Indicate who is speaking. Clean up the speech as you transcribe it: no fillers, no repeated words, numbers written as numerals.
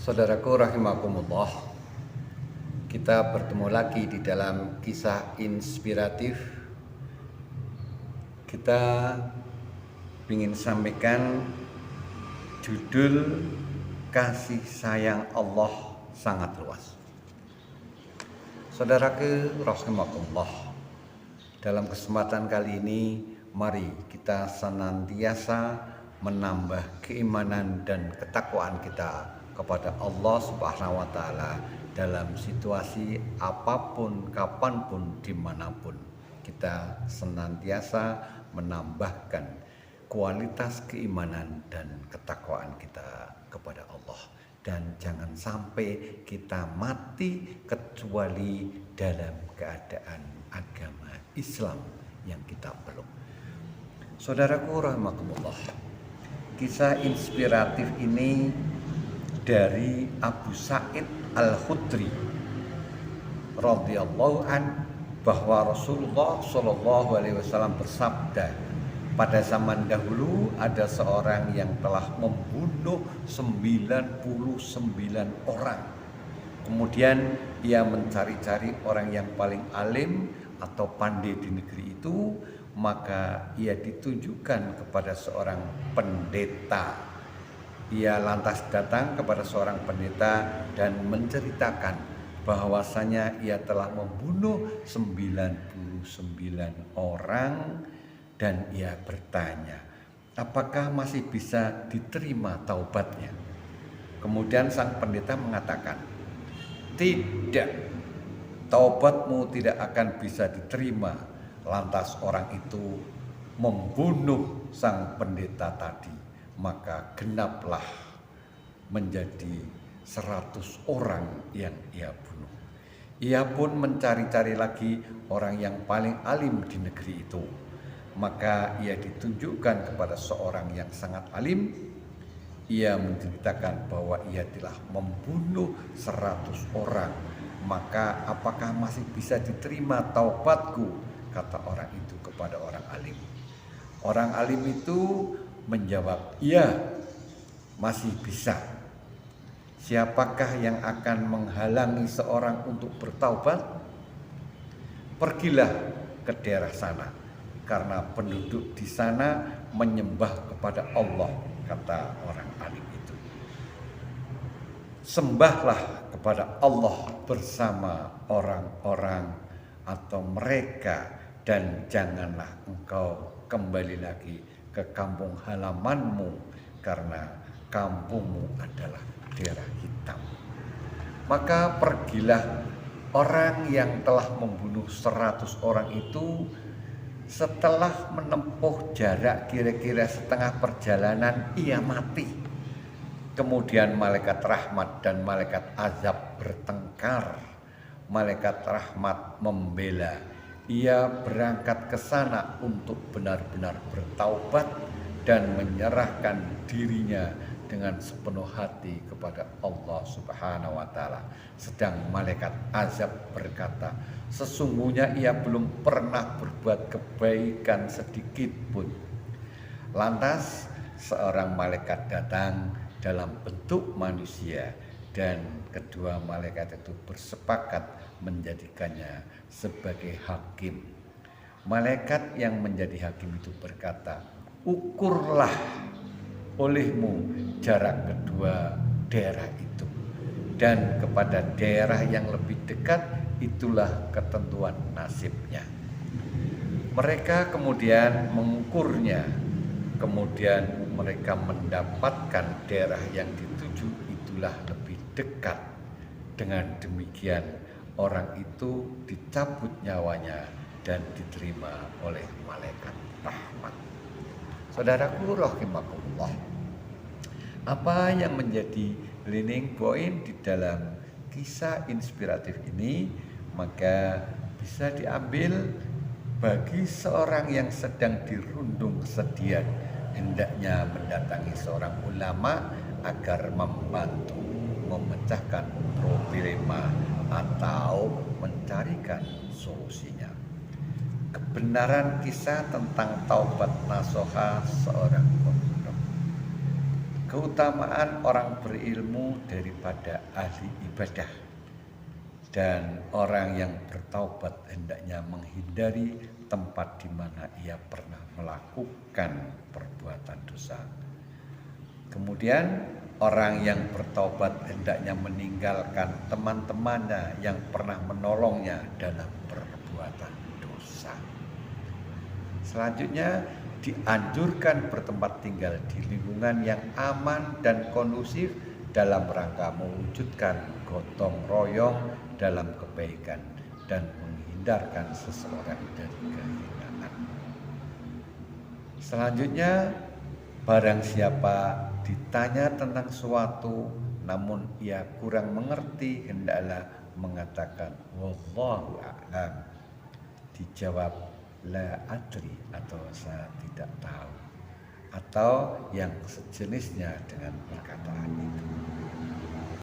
Speaker 1: Saudaraku rahimakumullah, kita bertemu lagi di dalam kisah inspiratif. Kita ingin sampaikan judul kasih sayang Allah sangat luas. Saudaraku rahimakumullah, dalam kesempatan kali ini mari kita senantiasa menambah keimanan dan ketakwaan kita kepada Allah Subhanahu wa Ta'ala dalam situasi apapun, kapanpun, dimanapun. Kita senantiasa menambahkan kualitas keimanan dan ketakwaan kita kepada Allah, dan jangan sampai kita mati kecuali dalam keadaan agama Islam yang kita peluk. Saudaraku rahimakumullah, kisah inspiratif ini dari Abu Sa'id Al-Khudri radhiyallahu an, bahwa Rasulullah Shallallahu alaihi wasallam bersabda, pada zaman dahulu ada seorang yang telah membunuh 99 orang. Kemudian ia mencari-cari orang yang paling alim atau pandai di negeri itu, maka ia ditunjukkan kepada seorang pendeta. Ia lantas datang kepada seorang pendeta dan menceritakan bahwasanya ia telah membunuh 99 orang, dan ia bertanya, apakah masih bisa diterima taubatnya? Kemudian sang pendeta mengatakan, tidak, taubatmu tidak akan bisa diterima. Lantas orang itu membunuh sang pendeta tadi, maka genaplah menjadi 100 orang yang ia bunuh. Ia pun mencari-cari lagi orang yang paling alim di negeri itu. Maka ia ditunjukkan kepada seorang yang sangat alim. Ia menceritakan bahwa ia telah membunuh 100 orang. Maka apakah masih bisa diterima taubatku? Kata orang itu kepada orang alim. Orang alim itu menjawab, iya, masih bisa. Siapakah yang akan menghalangi seorang untuk bertaubat? Pergilah ke daerah sana, karena penduduk di sana menyembah kepada Allah, kata orang alim itu. Sembahlah kepada Allah bersama orang-orang atau mereka, dan janganlah engkau kembali lagi ke kampung halamanmu, karena kampungmu adalah daerah hitam. Maka pergilah orang yang telah membunuh 100 orang itu. Setelah menempuh jarak kira-kira setengah perjalanan, ia mati. Kemudian malaikat rahmat dan malaikat azab bertengkar. Malaikat rahmat membela. Ia berangkat ke sana untuk benar-benar bertaubat dan menyerahkan dirinya dengan sepenuh hati kepada Allah Subhanahu wa Ta'ala. Sedang malaikat azab berkata, sesungguhnya ia belum pernah berbuat kebaikan sedikit pun. Lantas seorang malaikat datang dalam bentuk manusia, dan kedua malaikat itu bersepakat menjadikannya sebagai hakim. Malaikat yang menjadi hakim itu berkata, ukurlah olehmu jarak kedua daerah itu, dan kepada daerah yang lebih dekat itulah ketentuan nasibnya. Mereka kemudian mengukurnya, kemudian mereka mendapatkan daerah yang dituju itulah lebih dekat. Dengan demikian orang itu dicabut nyawanya dan diterima oleh malaikat rahmat. Saudaraku rahimakumullah, apa yang menjadi leading point di dalam kisah inspiratif ini? Maka bisa diambil bagi seorang yang sedang dirundung kesedihan, hendaknya mendatangi seorang ulama agar membantu memecahkan problema atau mencarikan solusinya. Kebenaran kisah tentang taubat nasuha seorang pemuda. keutamaan orang berilmu daripada ahli ibadah, dan orang yang bertaubat hendaknya menghindari tempat di mana ia pernah melakukan perbuatan dosa. Kemudian orang yang bertaubat hendaknya meninggalkan teman-temannya yang pernah menolongnya dalam perbuatan dosa. Selanjutnya dianjurkan bertempat tinggal di lingkungan yang aman dan kondusif dalam rangka mewujudkan gotong royong dalam kebaikan dan menghindarkan seseorang dari kehinaan. Selanjutnya, barang siapa ditanya tentang suatu namun ia kurang mengerti, hendaklah mengatakan wallahu a'lam. Dijawab la adri atau saya tidak tahu, atau yang sejenisnya dengan perkataan itu.